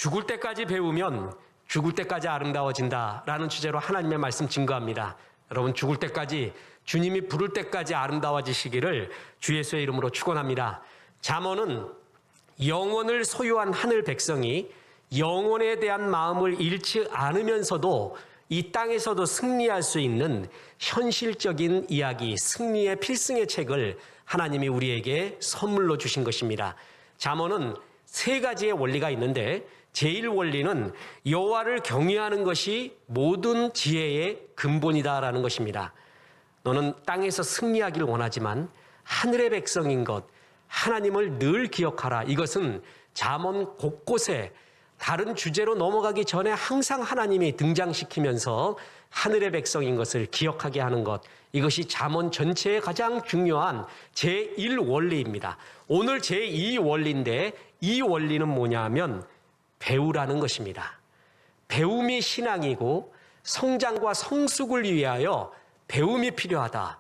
죽을 때까지 배우면 죽을 때까지 아름다워진다라는 주제로 하나님의 말씀 증거합니다. 여러분 죽을 때까지 주님이 부를 때까지 아름다워지시기를 주 예수의 이름으로 축원합니다. 잠언은 영혼을 소유한 하늘 백성이 영혼에 대한 마음을 잃지 않으면서도 이 땅에서도 승리할 수 있는 현실적인 이야기, 승리의 필승의 책을 하나님이 우리에게 선물로 주신 것입니다. 잠언은 세 가지의 원리가 있는데 제일 원리는 여호와를 경외하는 것이 모든 지혜의 근본이다라는 것입니다. 너는 땅에서 승리하기를 원하지만 하늘의 백성인 것, 하나님을 늘 기억하라. 이것은 잠언 곳곳에 다른 주제로 넘어가기 전에 항상 하나님이 등장시키면서 하늘의 백성인 것을 기억하게 하는 것, 이것이 잠언 전체의 가장 중요한 제1원리입니다. 오늘 제2원리인데 이 원리는 뭐냐면 배우라는 것입니다. 배움이 신앙이고 성장과 성숙을 위하여 배움이 필요하다.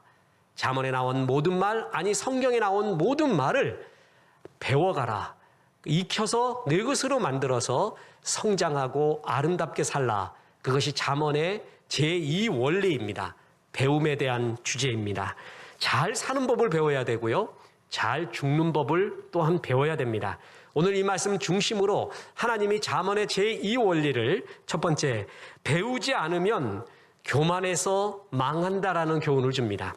잠언에 나온 모든 말, 아니 성경에 나온 모든 말을 배워가라. 익혀서 내 것으로 만들어서 성장하고 아름답게 살라. 그것이 잠언의 제2원리입니다. 배움에 대한 주제입니다. 잘 사는 법을 배워야 되고요. 잘 죽는 법을 또한 배워야 됩니다. 오늘 이 말씀 중심으로 하나님이 잠언의 제2원리를 첫 번째, 배우지 않으면 교만해서 망한다라는 교훈을 줍니다.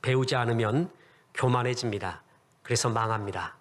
배우지 않으면 교만해집니다. 그래서 망합니다.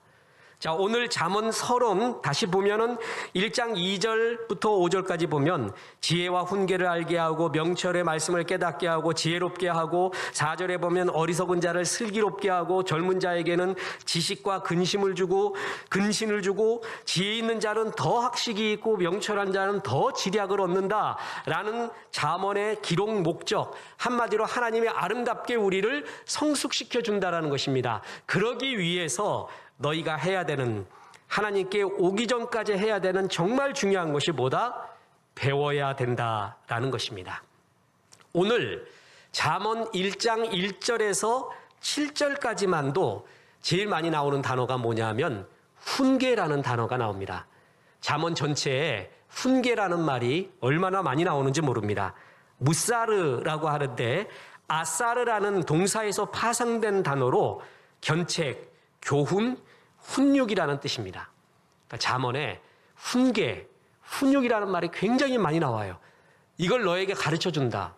자, 오늘 잠언 서론 다시 보면은 1장 2절부터 5절까지 보면 지혜와 훈계를 알게 하고 명철의 말씀을 깨닫게 하고 지혜롭게 하고 4절에 보면 어리석은 자를 슬기롭게 하고 젊은 자에게는 지식과 근심을 주고 근신을 주고 지혜 있는 자는 더 학식이 있고 명철한 자는 더 지략을 얻는다라는 잠언의 기록 목적, 한마디로 하나님이 아름답게 우리를 성숙시켜 준다라는 것입니다. 그러기 위해서 너희가 해야 되는, 하나님께 오기 전까지 해야 되는 정말 중요한 것이 뭐다? 배워야 된다라는 것입니다. 오늘 잠언 1장 1절에서 7절까지만도 제일 많이 나오는 단어가 뭐냐면 훈계라는 단어가 나옵니다. 잠언 전체에 훈계라는 말이 얼마나 많이 나오는지 모릅니다. 무사르라고 하는데 아사르라는 동사에서 파생된 단어로 견책, 교훈, 훈육이라는 뜻입니다. 그러니까 잠언에 훈계, 훈육이라는 말이 굉장히 많이 나와요. 이걸 너에게 가르쳐준다.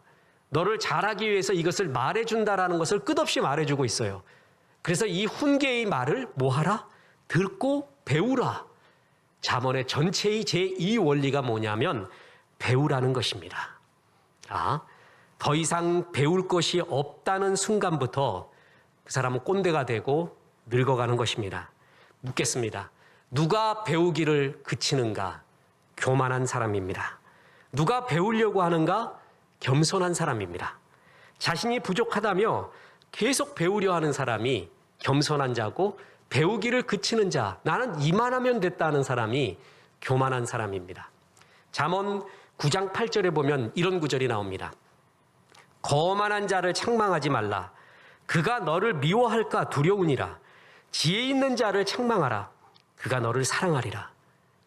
너를 잘하기 위해서 이것을 말해준다라는 것을 끝없이 말해주고 있어요. 그래서 이 훈계의 말을 뭐하라? 듣고 배우라. 잠언의 전체의 제2원리가 뭐냐면 배우라는 것입니다. 더 이상 배울 것이 없다는 순간부터 그 사람은 꼰대가 되고 늙어가는 것입니다. 묻겠습니다. 누가 배우기를 그치는가? 교만한 사람입니다. 누가 배우려고 하는가? 겸손한 사람입니다. 자신이 부족하다며 계속 배우려 하는 사람이 겸손한 자고, 배우기를 그치는 자, 나는 이만하면 됐다는 사람이 교만한 사람입니다. 잠언 9장 8절에 보면 이런 구절이 나옵니다. 거만한 자를 책망하지 말라. 그가 너를 미워할까 두려우니라. 지혜 있는 자를 책망하라. 그가 너를 사랑하리라.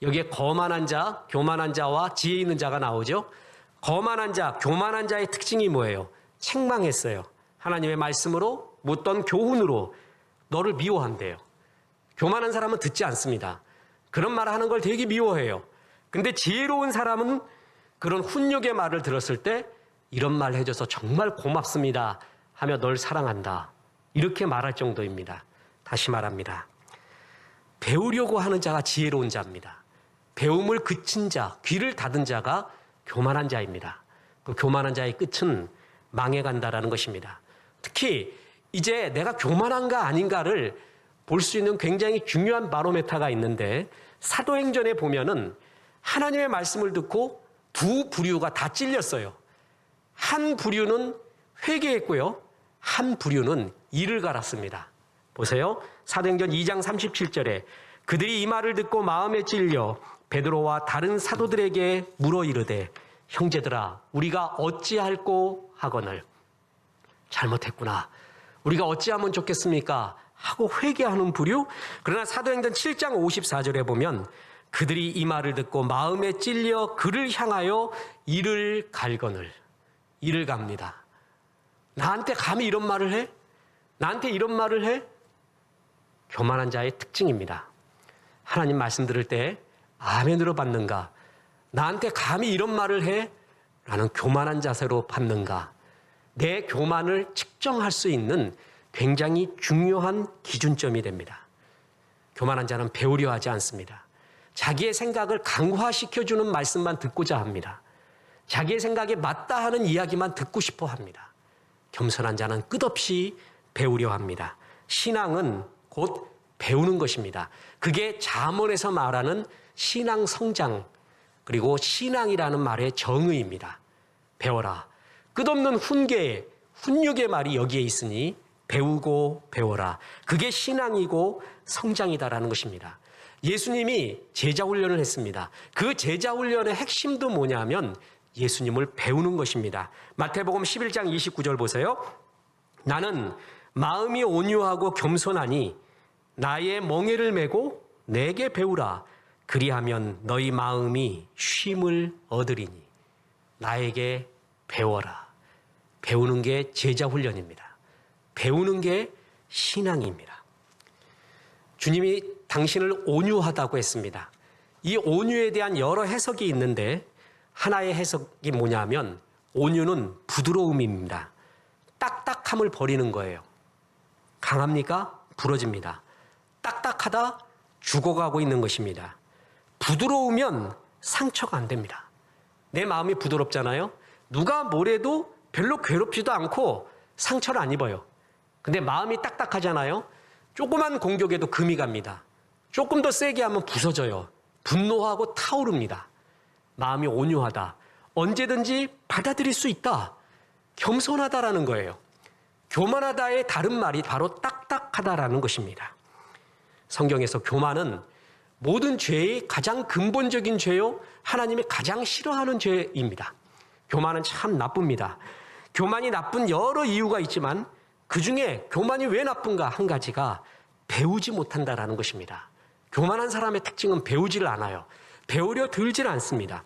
여기에 거만한 자, 교만한 자와 지혜 있는 자가 나오죠. 거만한 자, 교만한 자의 특징이 뭐예요? 책망했어요. 하나님의 말씀으로, 묻던 교훈으로 너를 미워한대요. 교만한 사람은 듣지 않습니다. 그런 말을 하는 걸 되게 미워해요. 근데 지혜로운 사람은 그런 훈육의 말을 들었을 때 이런 말 해줘서 정말 고맙습니다 하며 널 사랑한다. 이렇게 말할 정도입니다. 다시 말합니다. 배우려고 하는 자가 지혜로운 자입니다. 배움을 그친 자, 귀를 닫은 자가 교만한 자입니다. 그 교만한 자의 끝은 망해간다라는 것입니다. 특히 이제 내가 교만한가 아닌가를 볼 수 있는 굉장히 중요한 바로메타가 있는데, 사도행전에 보면은 하나님의 말씀을 듣고 두 부류가 다 찔렸어요. 한 부류는 회개했고요, 한 부류는 이를 갈았습니다. 보세요. 사도행전 2장 37절에 그들이 이 말을 듣고 마음에 찔려 베드로와 다른 사도들에게 물어 이르되 형제들아 우리가 어찌할꼬 하거늘. 잘못했구나. 우리가 어찌하면 좋겠습니까? 하고 회개하는 부류. 그러나 사도행전 7장 54절에 보면 그들이 이 말을 듣고 마음에 찔려 그를 향하여 이를 갈거늘. 이를 갑니다. 나한테 감히 이런 말을 해? 나한테 이런 말을 해? 교만한 자의 특징입니다. 하나님 말씀 들을 때 아멘으로 받는가? 나한테 감히 이런 말을 해? 라는 교만한 자세로 받는가? 내 교만을 측정할 수 있는 굉장히 중요한 기준점이 됩니다. 교만한 자는 배우려 하지 않습니다. 자기의 생각을 강화시켜주는 말씀만 듣고자 합니다. 자기의 생각에 맞다 하는 이야기만 듣고 싶어 합니다. 겸손한 자는 끝없이 배우려 합니다. 신앙은 곧 배우는 것입니다. 그게 잠언에서 말하는 신앙 성장, 그리고 신앙이라는 말의 정의입니다. 배워라. 끝없는 훈육의 말이 여기에 있으니 배우고 배워라. 그게 신앙이고 성장이다라는 것입니다. 예수님이 제자 훈련을 했습니다. 그 제자 훈련의 핵심도 뭐냐면 예수님을 배우는 것입니다. 마태복음 11장 29절 보세요. 나는 마음이 온유하고 겸손하니 나의 멍에를 메고 내게 배우라. 그리하면 너희 마음이 쉼을 얻으리니. 나에게 배워라. 배우는 게 제자 훈련입니다. 배우는 게 신앙입니다. 주님이 당신을 온유하다고 했습니다. 이 온유에 대한 여러 해석이 있는데 하나의 해석이 뭐냐면 온유는 부드러움입니다. 딱딱함을 버리는 거예요. 강합니까? 부러집니다. 딱딱하다? 죽어가고 있는 것입니다. 부드러우면 상처가 안 됩니다. 내 마음이 부드럽잖아요. 누가 뭐래도 별로 괴롭지도 않고 상처를 안 입어요. 근데 마음이 딱딱하잖아요. 조그만 공격에도 금이 갑니다. 조금 더 세게 하면 부서져요. 분노하고 타오릅니다. 마음이 온유하다. 언제든지 받아들일 수 있다. 겸손하다라는 거예요. 교만하다의 다른 말이 바로 딱딱하다라는 것입니다. 성경에서 교만은 모든 죄의 가장 근본적인 죄요, 하나님이 가장 싫어하는 죄입니다. 교만은 참 나쁩니다. 교만이 나쁜 여러 이유가 있지만 그중에 교만이 왜 나쁜가 한 가지가 배우지 못한다라는 것입니다. 교만한 사람의 특징은 배우지를 않아요. 배우려 들질 않습니다.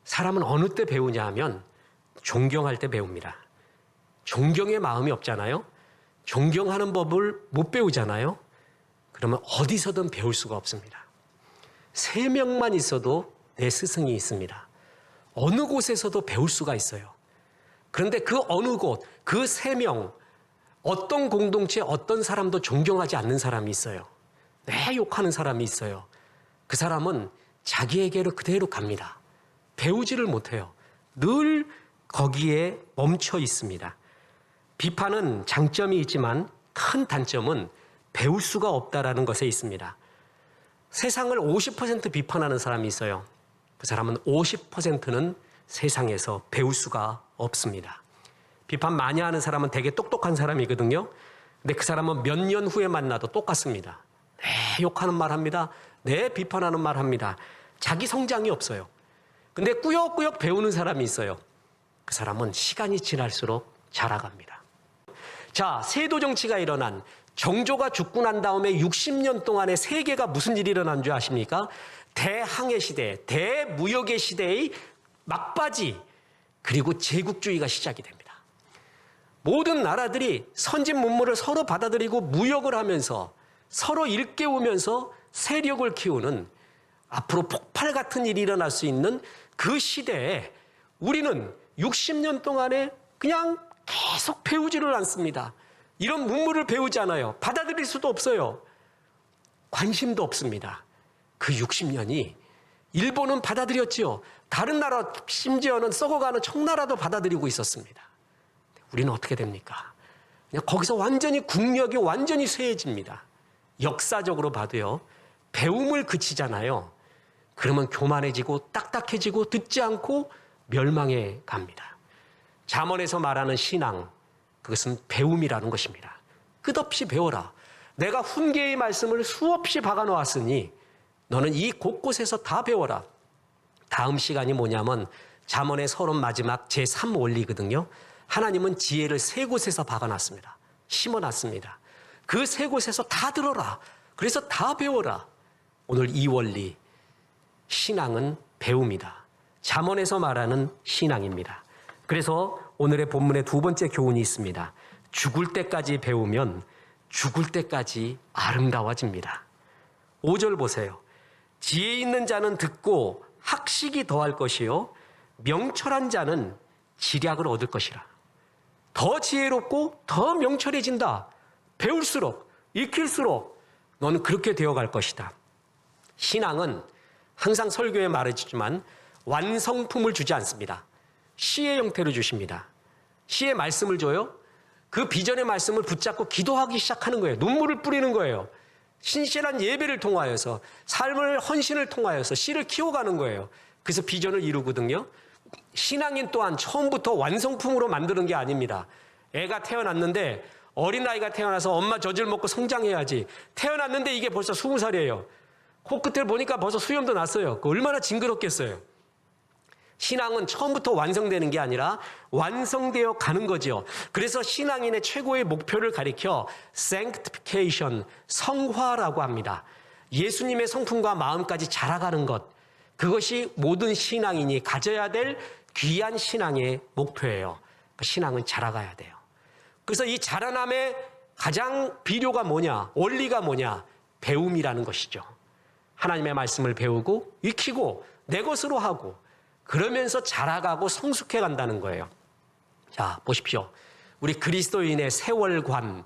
사람은 어느 때 배우냐 하면 존경할 때 배웁니다. 존경의 마음이 없잖아요. 존경하는 법을 못 배우잖아요. 그러면 어디서든 배울 수가 없습니다. 3명만 있어도 내 스승이 있습니다. 어느 곳에서도 배울 수가 있어요. 그런데 그 어느 곳, 그 3명, 어떤 공동체, 어떤 사람도 존경하지 않는 사람이 있어요. 내 욕하는 사람이 있어요. 그 사람은 자기에게로 그대로 갑니다. 배우지를 못해요. 늘 거기에 멈춰 있습니다. 비판은 장점이 있지만 큰 단점은 배울 수가 없다라는 것에 있습니다. 세상을 50% 비판하는 사람이 있어요. 그 사람은 50%는 세상에서 배울 수가 없습니다. 비판 많이 하는 사람은 되게 똑똑한 사람이거든요. 근데 그 사람은 몇 년 후에 만나도 똑같습니다. 내 욕하는 말 합니다. 내 비판하는 말 합니다. 자기 성장이 없어요. 근데 꾸역꾸역 배우는 사람이 있어요. 그 사람은 시간이 지날수록 자라갑니다. 자, 세도 정치가 일어난 정조가 죽고 난 다음에 60년 동안에 세계가 무슨 일이 일어난 줄 아십니까? 대항해 시대, 대무역의 시대의 막바지, 그리고 제국주의가 시작이 됩니다. 모든 나라들이 선진 문물을 서로 받아들이고 무역을 하면서 서로 일깨우면서 세력을 키우는 앞으로 폭발 같은 일이 일어날 수 있는 그 시대에 우리는 60년 동안에 그냥 계속 배우지를 않습니다. 이런 문물을 배우지 않아요. 받아들일 수도 없어요. 관심도 없습니다. 그 60년이 일본은 받아들였지요. 다른 나라, 심지어는 썩어가는 청나라도 받아들이고 있었습니다. 우리는 어떻게 됩니까? 그냥 거기서 완전히 국력이 완전히 쇠해집니다. 역사적으로 봐도요. 배움을 그치잖아요. 그러면 교만해지고 딱딱해지고 듣지 않고 멸망해 갑니다. 잠언에서 말하는 신앙, 그것은 배움이라는 것입니다. 끝없이 배워라. 내가 훈계의 말씀을 수없이 박아놓았으니 너는 이 곳곳에서 다 배워라. 다음 시간이 뭐냐면 잠언의 서론 마지막 제3원리거든요. 하나님은 지혜를 3곳에서 박아놨습니다. 심어놨습니다. 그 3곳에서 다 들어라. 그래서 다 배워라. 오늘 이 원리, 신앙은 배움이다. 잠언에서 말하는 신앙입니다. 그래서 오늘의 본문의 두 번째 교훈이 있습니다. 죽을 때까지 배우면 죽을 때까지 아름다워집니다. 5절 보세요. 지혜 있는 자는 듣고 학식이 더할 것이요 명철한 자는 지략을 얻을 것이라. 더 지혜롭고 더 명철해진다. 배울수록, 익힐수록 너는 그렇게 되어갈 것이다. 신앙은 항상 설교에 말해주지만 완성품을 주지 않습니다. 시의 형태로 주십니다. 시의 말씀을 줘요. 그 비전의 말씀을 붙잡고 기도하기 시작하는 거예요. 눈물을 뿌리는 거예요. 신실한 예배를 통하여서, 삶을 헌신을 통하여서 씨를 키워가는 거예요. 그래서 비전을 이루거든요. 신앙인 또한 처음부터 완성품으로 만드는 게 아닙니다. 애가 태어났는데 어린아이가 태어나서 엄마 젖을 먹고 성장해야지. 태어났는데 이게 벌써 20살이에요. 코끝을 보니까 벌써 수염도 났어요. 얼마나 징그럽겠어요. 신앙은 처음부터 완성되는 게 아니라 완성되어 가는 거죠. 그래서 신앙인의 최고의 목표를 가리켜 sanctification, 성화라고 합니다. 예수님의 성품과 마음까지 자라가는 것, 그것이 모든 신앙인이 가져야 될 귀한 신앙의 목표예요. 신앙은 자라가야 돼요. 그래서 이 자라남의 가장 비료가 뭐냐, 원리가 뭐냐, 배움이라는 것이죠. 하나님의 말씀을 배우고 익히고 내 것으로 하고 그러면서 자라가고 성숙해 간다는 거예요. 자, 보십시오. 우리 그리스도인의 세월관,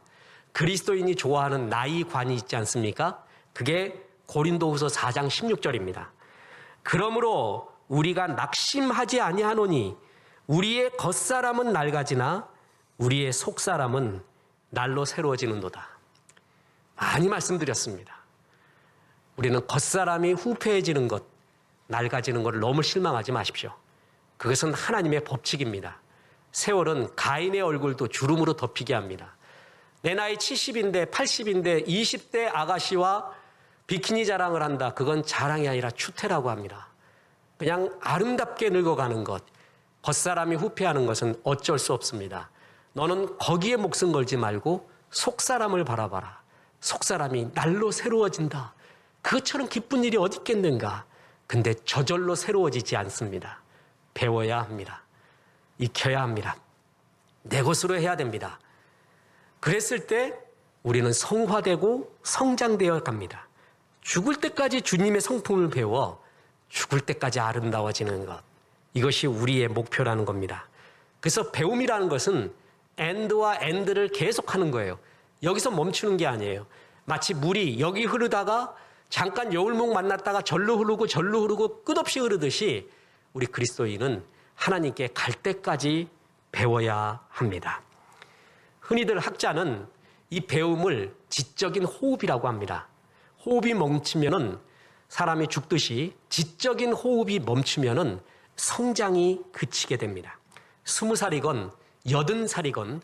그리스도인이 좋아하는 나이관이 있지 않습니까? 그게 고린도후서 4장 16절입니다. 그러므로 우리가 낙심하지 아니하노니 우리의 겉사람은 낡아지나 우리의 속사람은 날로 새로워지는도다. 많이 말씀드렸습니다. 우리는 겉사람이 후패해지는 것, 낡아지는 것을 너무 실망하지 마십시오. 그것은 하나님의 법칙입니다. 세월은 가인의 얼굴도 주름으로 덮이게 합니다. 내 나이 70인데 80인데 20대 아가씨와 비키니 자랑을 한다. 그건 자랑이 아니라 추태라고 합니다. 그냥 아름답게 늙어가는 것, 겉사람이 후패하는 것은 어쩔 수 없습니다. 너는 거기에 목숨 걸지 말고 속사람을 바라봐라. 속사람이 날로 새로워진다. 그것처럼 기쁜 일이 어디 있겠는가. 근데 저절로 새로워지지 않습니다. 배워야 합니다. 익혀야 합니다. 내 것으로 해야 됩니다. 그랬을 때 우리는 성화되고 성장되어 갑니다. 죽을 때까지 주님의 성품을 배워 죽을 때까지 아름다워지는 것. 이것이 우리의 목표라는 겁니다. 그래서 배움이라는 것은 and와 and를 계속하는 거예요. 여기서 멈추는 게 아니에요. 마치 물이 여기 흐르다가 잠깐 여울목 만났다가 절로 흐르고 끝없이 흐르듯이 우리 그리스도인은 하나님께 갈 때까지 배워야 합니다. 흔히들 학자는 이 배움을 지적인 호흡이라고 합니다. 호흡이 멈추면은 사람이 죽듯이 지적인 호흡이 멈추면은 성장이 그치게 됩니다. 20살이건 80살이건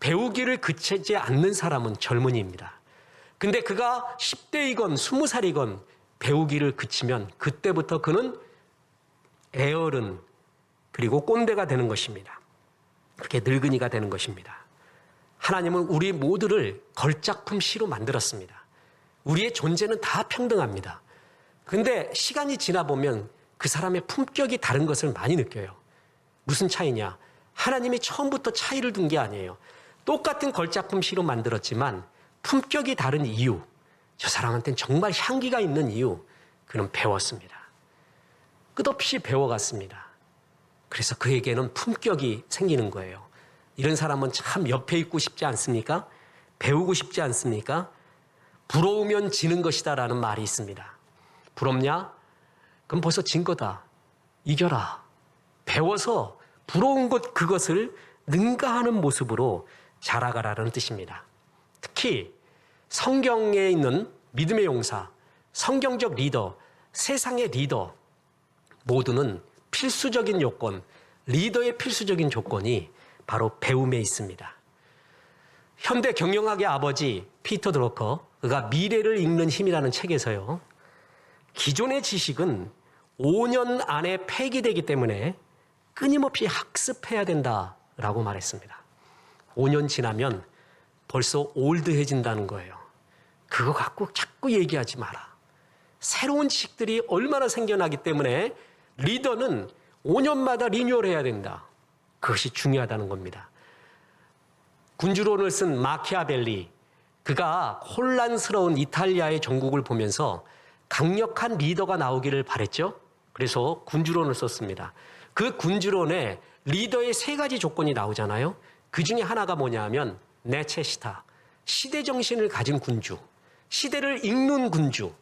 배우기를 그치지 않는 사람은 젊은이입니다. 근데 그가 10대이건 20살이건 배우기를 그치면 그때부터 그는 애어른 그리고 꼰대가 되는 것입니다. 그렇게 늙은이가 되는 것입니다. 하나님은 우리 모두를 걸작품 시로 만들었습니다. 우리의 존재는 다 평등합니다. 근데 시간이 지나 보면 그 사람의 품격이 다른 것을 많이 느껴요. 무슨 차이냐? 하나님이 처음부터 차이를 둔 게 아니에요. 똑같은 걸작품 시로 만들었지만 품격이 다른 이유, 저 사람한테는 정말 향기가 있는 이유, 그는 배웠습니다. 끝없이 배워갔습니다. 그래서 그에게는 품격이 생기는 거예요. 이런 사람은 참 옆에 있고 싶지 않습니까? 배우고 싶지 않습니까? 부러우면 지는 것이다라는 말이 있습니다. 부럽냐? 그럼 벌써 진 거다. 이겨라. 배워서 부러운 것 그것을 능가하는 모습으로 자라가라는 뜻입니다. 특히 성경에 있는 믿음의 용사, 성경적 리더, 세상의 리더 모두는 필수적인 요건, 리더의 필수적인 조건이 바로 배움에 있습니다. 현대 경영학의 아버지 피터 드러커, 그가 미래를 읽는 힘이라는 책에서요, 기존의 지식은 5년 안에 폐기되기 때문에 끊임없이 학습해야 된다라고 말했습니다. 5년 지나면 벌써 올드해진다는 거예요. 그거 갖고 자꾸 얘기하지 마라. 새로운 지식들이 얼마나 생겨나기 때문에 리더는 5년마다 리뉴얼해야 된다. 그것이 중요하다는 겁니다. 군주론을 쓴 마키아벨리, 그가 혼란스러운 이탈리아의 전국을 보면서 강력한 리더가 나오기를 바랬죠. 그래서 군주론을 썼습니다. 그 군주론에 리더의 3가지 조건이 나오잖아요. 그 중에 하나가 뭐냐 하면 네체시타, 시대정신을 가진 군주, 시대를 읽는 군주,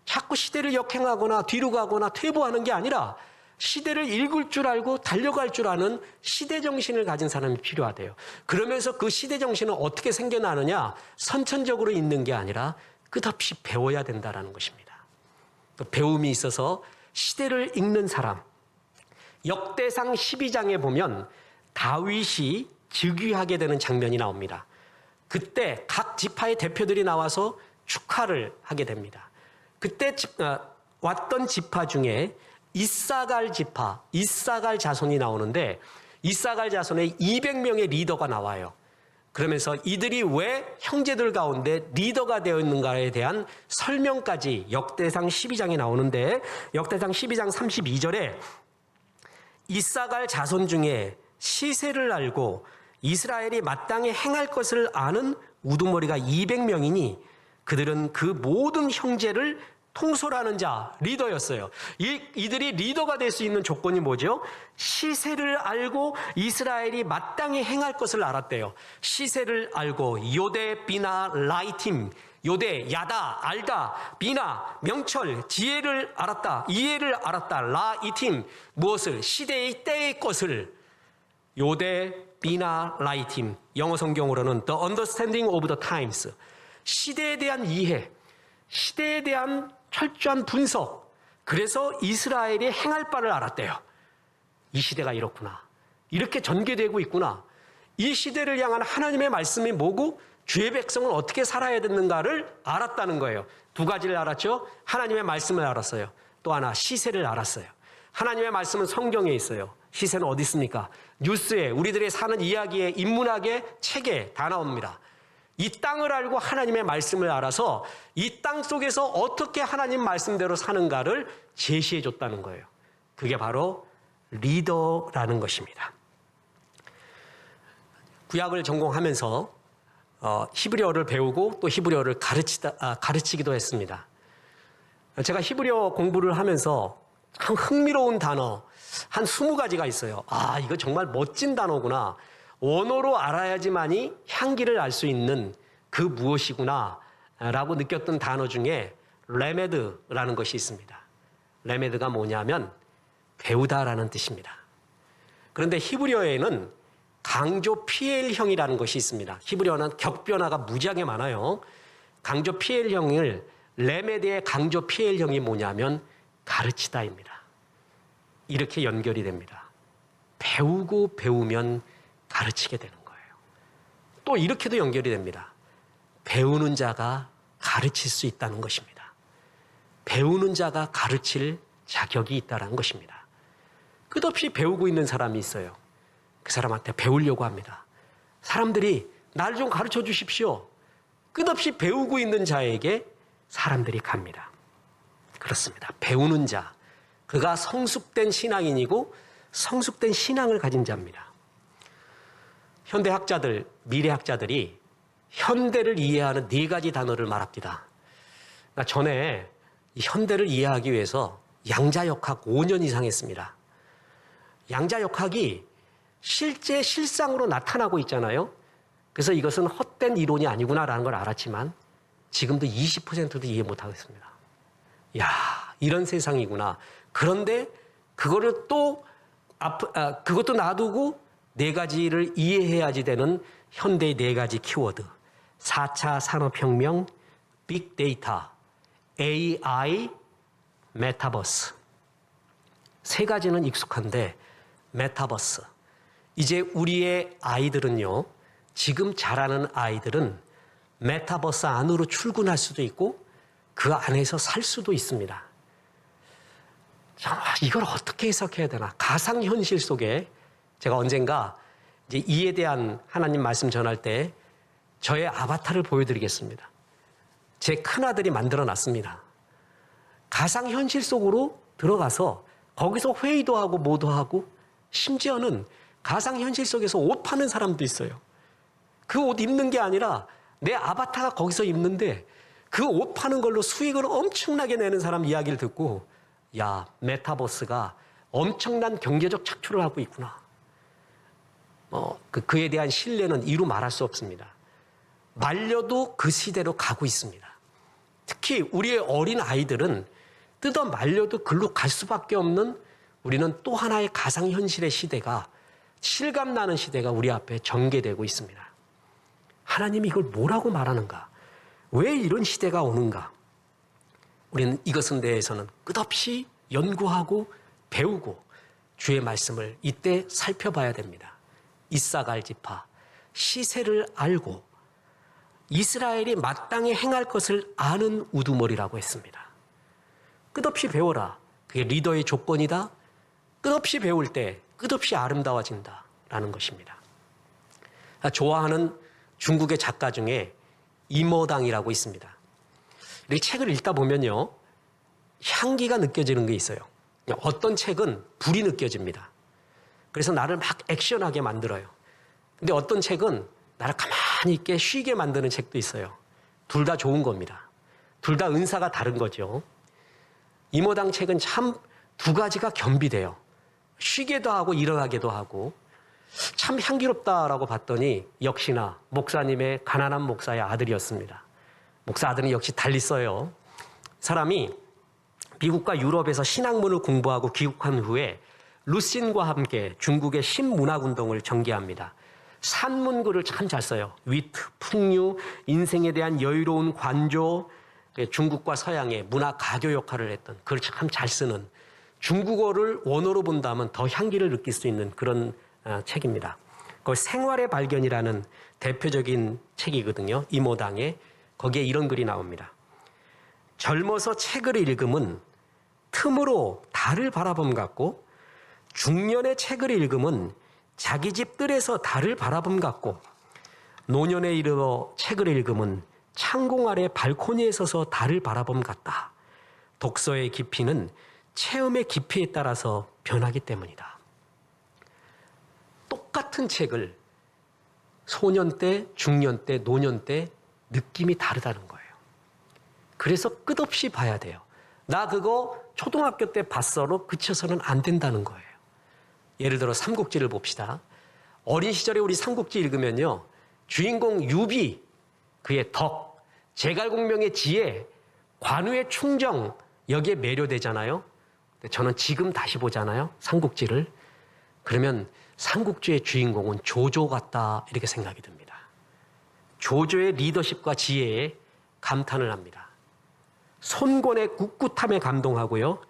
자꾸 시대를 역행하거나 뒤로 가거나 퇴보하는 게 아니라 시대를 읽을 줄 알고 달려갈 줄 아는 시대정신을 가진 사람이 필요하대요. 그러면서 그 시대정신은 어떻게 생겨나느냐? 선천적으로 있는 게 아니라 끝없이 배워야 된다는 것입니다. 또 배움이 있어서 시대를 읽는 사람, 역대상 12장에 보면 다윗이 즉위하게 되는 장면이 나옵니다. 그때 각 지파의 대표들이 나와서 축하를 하게 됩니다. 그때 왔던 지파 중에 이사갈 지파, 이사갈 자손이 나오는데 이사갈 자손에 200명의 리더가 나와요. 그러면서 이들이 왜 형제들 가운데 리더가 되어 있는가에 대한 설명까지 역대상 12장에 나오는데 역대상 12장 32절에 이사갈 자손 중에 시세를 알고 이스라엘이 마땅히 행할 것을 아는 우두머리가 200명이니 그들은 그 모든 형제를 통솔하는 자, 리더였어요. 이들이 리더가 될 수 있는 조건이 뭐죠? 시세를 알고 이스라엘이 마땅히 행할 것을 알았대요. 시세를 알고 요데, 비나, 라이팀, 요데, 야다, 알다, 비나, 명철, 지혜를 알았다, 이해를 알았다, 라이팀, 무엇을? 시대의 때의 것을. 요데, 비나, 라이팀, 영어 성경으로는 The Understanding of the Times, 시대에 대한 이해, 시대에 대한 철저한 분석. 그래서 이스라엘이 행할 바를 알았대요. 이 시대가 이렇구나. 이렇게 전개되고 있구나. 이 시대를 향한 하나님의 말씀이 뭐고 주의 백성은 어떻게 살아야 되는가를 알았다는 거예요. 2가지를 알았죠. 하나님의 말씀을 알았어요. 또 하나 시세를 알았어요. 하나님의 말씀은 성경에 있어요. 시세는 어디 있습니까? 뉴스에, 우리들의 사는 이야기에, 인문학의 책에 다 나옵니다. 이 땅을 알고 하나님의 말씀을 알아서 이 땅 속에서 어떻게 하나님 말씀대로 사는가를 제시해 줬다는 거예요. 그게 바로 리더라는 것입니다. 구약을 전공하면서 히브리어를 배우고 또 히브리어를 가르치기도 했습니다. 제가 히브리어 공부를 하면서 참 흥미로운 단어 한 20가지가 있어요. 아, 이거 정말 멋진 단어구나. 원어로 알아야지만이 향기를 알 수 있는 그 무엇이구나 라고 느꼈던 단어 중에 레메드라는 것이 있습니다. 레메드가 뭐냐면 배우다라는 뜻입니다. 그런데 히브리어에는 강조 PL형이라는 것이 있습니다. 히브리어는 격변화가 무지하게 많아요. 강조 PL형을 레메드의 강조 PL형이 뭐냐면 가르치다입니다. 이렇게 연결이 됩니다. 배우고 배우면 가르치게 되는 거예요. 또 이렇게도 연결이 됩니다. 배우는 자가 가르칠 수 있다는 것입니다. 배우는 자가 가르칠 자격이 있다는 것입니다. 끝없이 배우고 있는 사람이 있어요. 그 사람한테 배우려고 합니다. 사람들이 나를 좀 가르쳐 주십시오. 끝없이 배우고 있는 자에게 사람들이 갑니다. 그렇습니다. 배우는 자, 그가 성숙된 신앙인이고 성숙된 신앙을 가진 자입니다. 현대학자들, 미래학자들이 현대를 이해하는 4가지 단어를 말합니다. 그러니까 전에 이 현대를 이해하기 위해서 양자역학 5년 이상 했습니다. 양자역학이 실제 실상으로 나타나고 있잖아요. 그래서 이것은 헛된 이론이 아니구나라는 걸 알았지만 지금도 20%도 이해 못하겠습니다. 야, 이런 세상이구나. 그런데 그거를 또 그것도 놔두고 4가지를 이해해야지 되는 현대의 4가지 키워드. 4차 산업혁명, 빅데이터, AI, 메타버스. 3가지는 익숙한데 메타버스. 이제 우리의 아이들은요, 지금 자라는 아이들은 메타버스 안으로 출근할 수도 있고 그 안에서 살 수도 있습니다. 이걸 어떻게 해석해야 되나? 가상현실 속에 제가 언젠가 이제 이에 대한 하나님 말씀 전할 때 저의 아바타를 보여드리겠습니다. 제 큰아들이 만들어 놨습니다. 가상현실 속으로 들어가서 거기서 회의도 하고 뭐도 하고 심지어는 가상현실 속에서 옷 파는 사람도 있어요. 그 옷 입는 게 아니라 내 아바타가 거기서 입는데 그 옷 파는 걸로 수익을 엄청나게 내는 사람 이야기를 듣고 야, 메타버스가 엄청난 경제적 착취를 하고 있구나. 그에 대한 신뢰는 이루 말할 수 없습니다. 말려도 그 시대로 가고 있습니다. 특히 우리의 어린 아이들은 뜯어 말려도 글로 갈 수밖에 없는 우리는 또 하나의 가상현실의 시대가 실감나는 시대가 우리 앞에 전개되고 있습니다. 하나님이 이걸 뭐라고 말하는가? 왜 이런 시대가 오는가? 우리는 이것에 대해서는 끝없이 연구하고 배우고 주의 말씀을 이때 살펴봐야 됩니다. 이사갈 지파, 시세를 알고 이스라엘이 마땅히 행할 것을 아는 우두머리라고 했습니다. 끝없이 배워라. 그게 리더의 조건이다. 끝없이 배울 때 끝없이 아름다워진다라는 것입니다. 좋아하는 중국의 작가 중에 이모당이라고 있습니다. 이 책을 읽다 보면요, 향기가 느껴지는 게 있어요. 어떤 책은 불이 느껴집니다. 그래서 나를 막 액션하게 만들어요. 근데 어떤 책은 나를 가만히 있게 쉬게 만드는 책도 있어요. 둘 다 좋은 겁니다. 둘 다 은사가 다른 거죠. 이모당 책은 참 두 가지가 겸비돼요. 쉬게도 하고 일어나게도 하고 참 향기롭다라고 봤더니 역시나 목사님의 가난한 목사의 아들이었습니다. 목사 아들은 역시 달리 써요. 사람이 미국과 유럽에서 신학문을 공부하고 귀국한 후에 루신과 함께 중국의 신문학운동을 전개합니다. 산문글을 참 잘 써요. 위트, 풍류, 인생에 대한 여유로운 관조, 중국과 서양의 문화 가교 역할을 했던 그걸 참 잘 쓰는 중국어를 원어로 본다면 더 향기를 느낄 수 있는 그런 책입니다. 그 생활의 발견이라는 대표적인 책이거든요. 이모당의. 거기에 이런 글이 나옵니다. 젊어서 책을 읽음은 틈으로 달을 바라봄 같고 중년의 책을 읽음은 자기 집 뜰에서 달을 바라봄 같고 노년에 이르러 책을 읽음은 창공 아래 발코니에 서서 달을 바라봄 같다. 독서의 깊이는 체험의 깊이에 따라서 변하기 때문이다. 똑같은 책을 소년 때, 중년 때, 노년 때 느낌이 다르다는 거예요. 그래서 끝없이 봐야 돼요. 나 그거 초등학교 때 봤어로 그쳐서는 안 된다는 거예요. 예를 들어 삼국지를 봅시다. 어린 시절에 우리 삼국지 읽으면요, 주인공 유비, 그의 덕, 제갈공명의 지혜, 관우의 충정, 여기에 매료되잖아요. 저는 지금 다시 보잖아요, 삼국지를. 그러면 삼국지의 주인공은 조조 같다 이렇게 생각이 듭니다. 조조의 리더십과 지혜에 감탄을 합니다. 손권의 꿋꿋함에 감동하고요.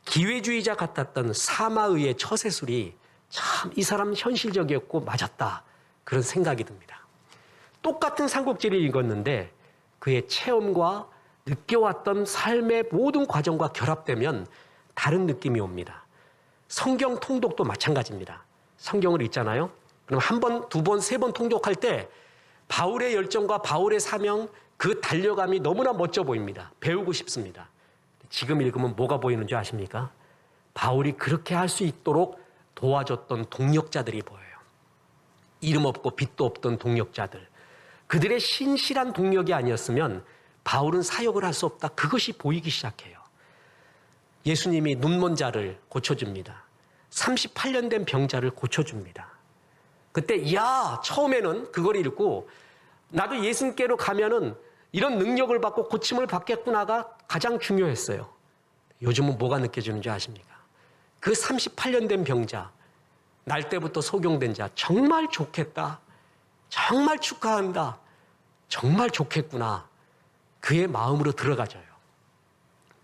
기회주의자 같았던 사마의의 처세술이 참 이 사람 현실적이었고 맞았다, 그런 생각이 듭니다. 똑같은 삼국지를 읽었는데 그의 체험과 느껴왔던 삶의 모든 과정과 결합되면 다른 느낌이 옵니다. 성경 통독도 마찬가지입니다. 성경을 읽잖아요. 그럼 한 번, 두 번, 세 번 통독할 때 바울의 열정과 바울의 사명, 그 달려감이 너무나 멋져 보입니다. 배우고 싶습니다. 지금 읽으면 뭐가 보이는 줄 아십니까? 바울이 그렇게 할 수 있도록 도와줬던 동력자들이 보여요. 이름 없고 빛도 없던 동력자들. 그들의 신실한 동력이 아니었으면 바울은 사역을 할 수 없다. 그것이 보이기 시작해요. 예수님이 눈먼 자를 고쳐줍니다. 38년 된 병자를 고쳐줍니다. 그때 처음에는 그걸 읽고 나도 예수님께로 가면은 이런 능력을 받고 고침을 받겠구나가 가장 중요했어요. 요즘은 뭐가 느껴지는지 아십니까? 그 38년 된 병자, 날 때부터 소경된 자, 정말 좋겠다, 정말 축하한다, 정말 좋겠구나, 그의 마음으로 들어가져요.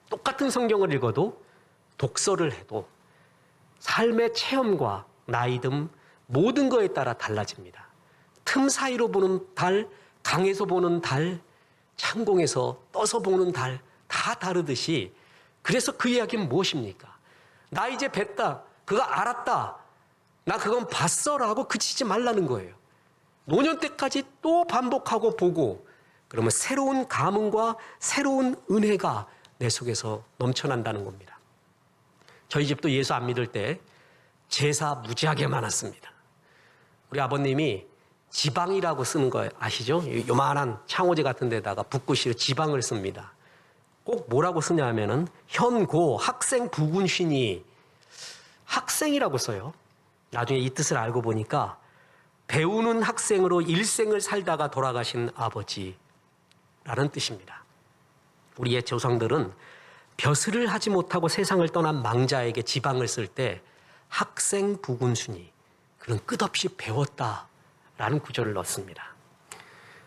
똑같은 성경을 읽어도 독서를 해도 삶의 체험과 나이듦 모든 거에 따라 달라집니다. 틈 사이로 보는 달, 강에서 보는 달, 창공에서 떠서 보는 달, 다 다르듯이, 그래서 그 이야기는 무엇입니까? 나 이제 뵀다, 그거 알았다, 나 그건 봤어라고 그치지 말라는 거예요. 노년 때까지 또 반복하고 보고, 그러면 새로운 감흥과 새로운 은혜가 내 속에서 넘쳐난다는 겁니다. 저희 집도 예수 안 믿을 때 제사 무지하게 많았습니다. 우리 아버님이 지방이라고 쓰는 거 아시죠? 요만한 창호지 같은 데다가 붓글씨로 지방을 씁니다. 꼭 뭐라고 쓰냐 하면은 현고 학생 부군신이 학생이라고 써요. 나중에 이 뜻을 알고 보니까 배우는 학생으로 일생을 살다가 돌아가신 아버지라는 뜻입니다. 우리 옛 조상들은 벼슬을 하지 못하고 세상을 떠난 망자에게 지방을 쓸 때 학생 부군순이 그는 끝없이 배웠다라는 구절을 넣습니다.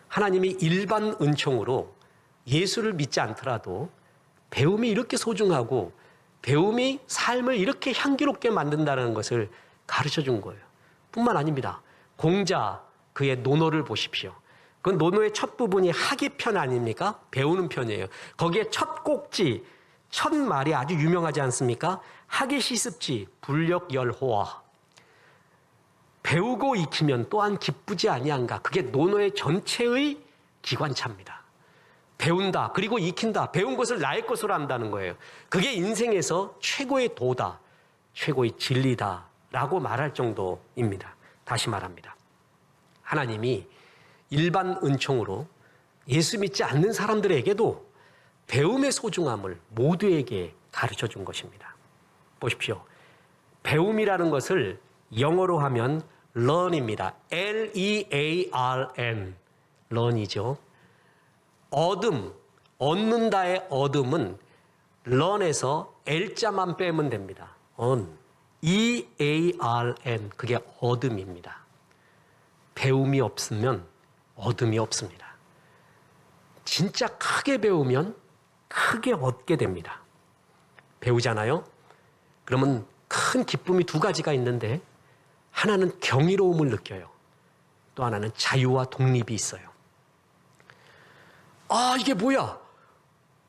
하나님이 일반 은총으로 예수를 믿지 않더라도 배움이 이렇게 소중하고 배움이 삶을 이렇게 향기롭게 만든다는 것을 가르쳐 준 거예요. 뿐만 아닙니다. 공자 그의 논어를 보십시오. 그 논어의 첫 부분이 학이 편 아닙니까? 배우는 편이에요. 거기에 첫 꼭지, 첫 말이 아주 유명하지 않습니까? 학이 시습지, 불력열호와. 배우고 익히면 또한 기쁘지 아니한가. 그게 논어의 전체의 기관차입니다. 배운다, 그리고 익힌다. 배운 것을 나의 것으로 한다는 거예요. 그게 인생에서 최고의 도다, 최고의 진리다라고 말할 정도입니다. 다시 말합니다. 하나님이 일반 은총으로 예수 믿지 않는 사람들에게도 배움의 소중함을 모두에게 가르쳐 준 것입니다. 보십시오. 배움이라는 것을 영어로 하면 learn입니다. L-E-A-R-N, learn이죠. 얻음, 얻는다의 얻음은 learn에서 L자만 빼면 됩니다. E-A-R-N, 그게 얻음입니다. 배움이 없으면 얻음이 없습니다. 진짜 크게 배우면 크게 얻게 됩니다. 배우잖아요? 그러면 큰 기쁨이 두 가지가 있는데 하나는 경이로움을 느껴요. 또 하나는 자유와 독립이 있어요. 아, 이게 뭐야?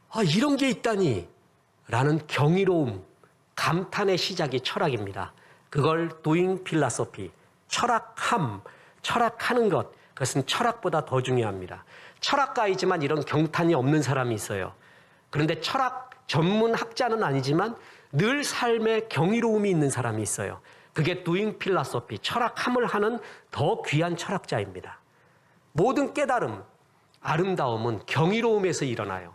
아, 이런 게 있다니. 라는 경이로움, 감탄의 시작이 철학입니다. 그걸 doing philosophy, 철학하는 것, 그것은 철학보다 더 중요합니다. 철학가이지만 이런 경탄이 없는 사람이 있어요. 그런데 철학 전문 학자는 아니지만 늘 삶에 경이로움이 있는 사람이 있어요. 그게 doing philosophy, 철학함을 하는 더 귀한 철학자입니다. 모든 깨달음, 아름다움은 경이로움에서 일어나요.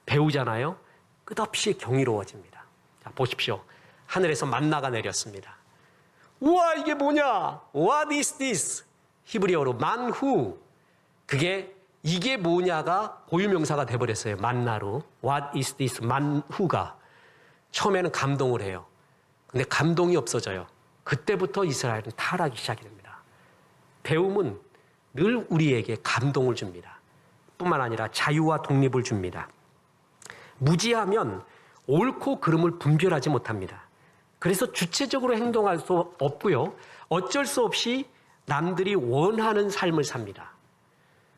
배우잖아요. 끝없이 경이로워집니다. 자, 보십시오. 하늘에서 만나가 내렸습니다. 우와, 이게 뭐냐? What is this? 히브리어로 만후. 그게 이게 뭐냐가 고유명사가 돼버렸어요. 만나로. What is this? 만후가. 처음에는 감동을 해요. 근데 감동이 없어져요. 그때부터 이스라엘은 타락이 시작이 됩니다. 배움은 늘 우리에게 감동을 줍니다. 뿐만 아니라 자유와 독립을 줍니다. 무지하면 옳고 그름을 분별하지 못합니다. 그래서 주체적으로 행동할 수 없고요. 어쩔 수 없이 남들이 원하는 삶을 삽니다.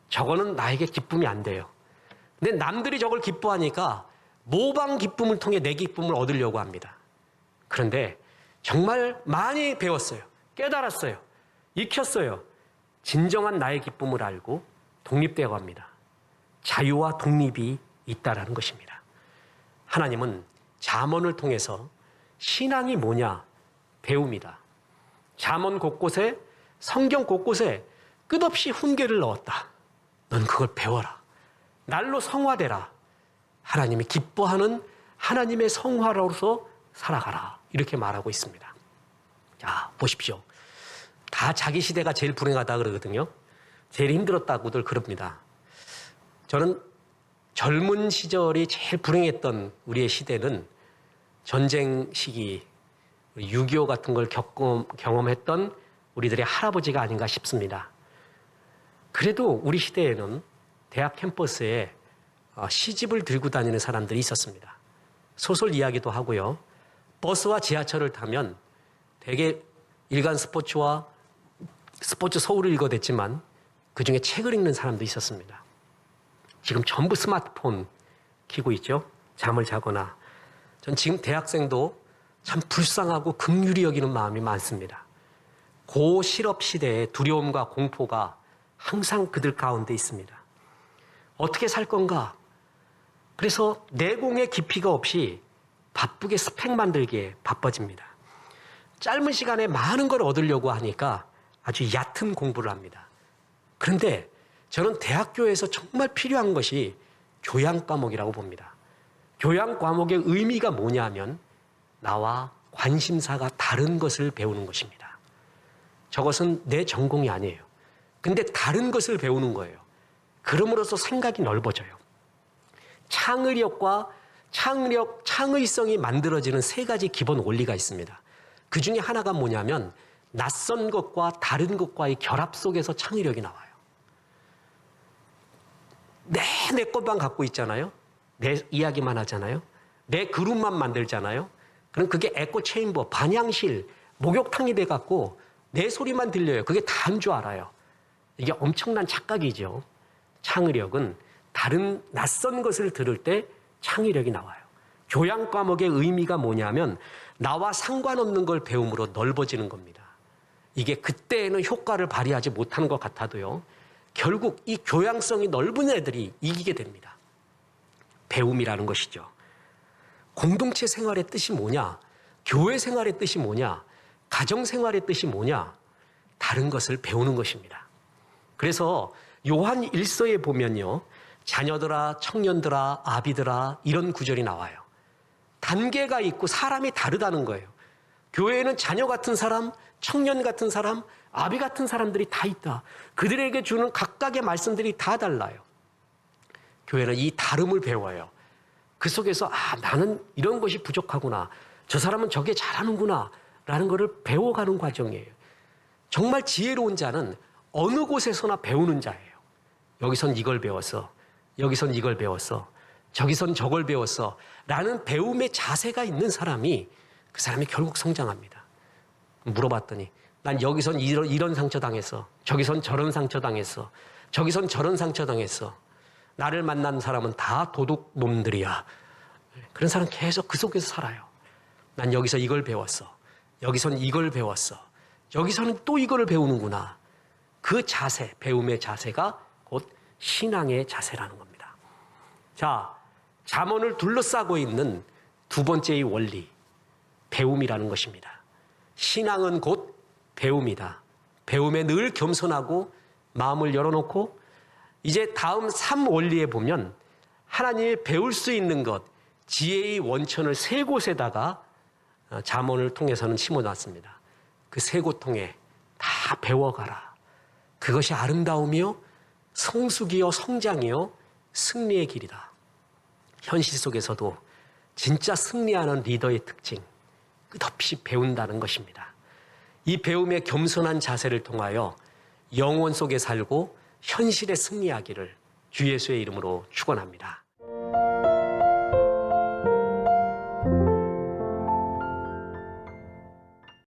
저거는 나에게 기쁨이 안 돼요. 근데 남들이 저걸 기뻐하니까 모방 기쁨을 통해 내 기쁨을 얻으려고 합니다. 그런데 정말 많이 배웠어요. 깨달았어요. 익혔어요. 진정한 나의 기쁨을 알고 독립되어 갑니다. 자유와 독립이 있다라는 것입니다. 하나님은 잠언을 통해서 신앙이 뭐냐 배웁니다. 잠언 곳곳에, 성경 곳곳에 끝없이 훈계를 넣었다. 넌 그걸 배워라. 날로 성화되라. 하나님이 기뻐하는 하나님의 성화로서 살아가라. 이렇게 말하고 있습니다. 자, 보십시오. 다 자기 시대가 제일 불행하다 그러거든요. 제일 힘들었다고들 그럽니다. 저는 젊은 시절이 제일 불행했던 우리의 시대는 전쟁 시기, 6.25 같은 걸 경험했던 우리들의 할아버지가 아닌가 싶습니다. 그래도 우리 시대에는 대학 캠퍼스에 시집을 들고 다니는 사람들이 있었습니다. 소설 이야기도 하고요. 버스와 지하철을 타면 대개 일간 스포츠와 스포츠 서울을 읽어댔지만 그중에 책을 읽는 사람도 있었습니다. 지금 전부 스마트폰 켜고 있죠. 잠을 자거나. 전 지금 대학생도 참 불쌍하고 긍휼히 여기는 마음이 많습니다. 고실업 시대의 두려움과 공포가 항상 그들 가운데 있습니다. 어떻게 살 건가? 그래서 내공의 깊이가 없이 바쁘게 스펙 만들기에 바빠집니다. 짧은 시간에 많은 걸 얻으려고 하니까 아주 얕은 공부를 합니다. 그런데 저는 대학교에서 정말 필요한 것이 교양 과목이라고 봅니다. 교양 과목의 의미가 뭐냐면 나와 관심사가 다른 것을 배우는 것입니다. 저것은 내 전공이 아니에요. 근데 다른 것을 배우는 거예요. 그럼으로써 생각이 넓어져요. 창의성이 만들어지는 세 가지 기본 원리가 있습니다. 그 중에 하나가 뭐냐면 낯선 것과 다른 것과의 결합 속에서 창의력이 나와요. 내 것만 갖고 있잖아요. 내 이야기만 하잖아요. 내 그룹만 만들잖아요. 그럼 그게 에코 체인버, 반향실, 목욕탕이 돼갖고 내 소리만 들려요. 그게 다인 줄 알아요. 이게 엄청난 착각이죠. 창의력은 다른 낯선 것을 들을 때 창의력이 나와요. 교양 과목의 의미가 뭐냐면 나와 상관없는 걸 배움으로 넓어지는 겁니다. 이게 그때에는 효과를 발휘하지 못하는 것 같아도요. 결국 이 교양성이 넓은 애들이 이기게 됩니다. 배움이라는 것이죠. 공동체 생활의 뜻이 뭐냐? 교회 생활의 뜻이 뭐냐? 가정 생활의 뜻이 뭐냐? 다른 것을 배우는 것입니다. 그래서 요한 1서에 보면요. 자녀들아, 청년들아, 아비들아 이런 구절이 나와요. 단계가 있고 사람이 다르다는 거예요. 교회에는 자녀 같은 사람, 청년 같은 사람, 아비 같은 사람들이 다 있다. 그들에게 주는 각각의 말씀들이 다 달라요. 교회는 이 다름을 배워요. 그 속에서 나는 이런 것이 부족하구나. 저 사람은 저게 잘하는구나. 라는 것을 배워가는 과정이에요. 정말 지혜로운 자는 어느 곳에서나 배우는 자예요. 여기선 이걸 배웠어. 여기선 이걸 배웠어. 저기선 저걸 배웠어. 라는 배움의 자세가 있는 사람이 그 사람이 결국 성장합니다. 물어봤더니 난 여기선 이런 상처 당했어. 저기선 저런 상처 당했어. 저기선 저런 상처 당했어. 나를 만난 사람은 다 도둑놈들이야. 그런 사람 계속 그 속에서 살아요. 난 여기서 이걸 배웠어. 여기선 이걸 배웠어. 여기서는 또 이거를 배우는구나. 그 자세, 배움의 자세가 곧 신앙의 자세라는 겁니다. 자, 잠언을 둘러싸고 있는 두 번째의 원리, 배움이라는 것입니다. 신앙은 곧 배움이다. 배움에 늘 겸손하고 마음을 열어놓고 이제 다음 3원리에 보면 하나님이 배울 수 있는 것, 지혜의 원천을 세 곳에다가 잠언을 통해서는 심어놨습니다. 그 세 곳통에 다 배워가라. 그것이 아름다움이요, 성숙이요, 성장이요, 승리의 길이다. 현실 속에서도 진짜 승리하는 리더의 특징, 끝없이 배운다는 것입니다. 이 배움의 겸손한 자세를 통하여 영혼 속에 살고 현실에 승리하기를 주 예수의 이름으로 축원합니다.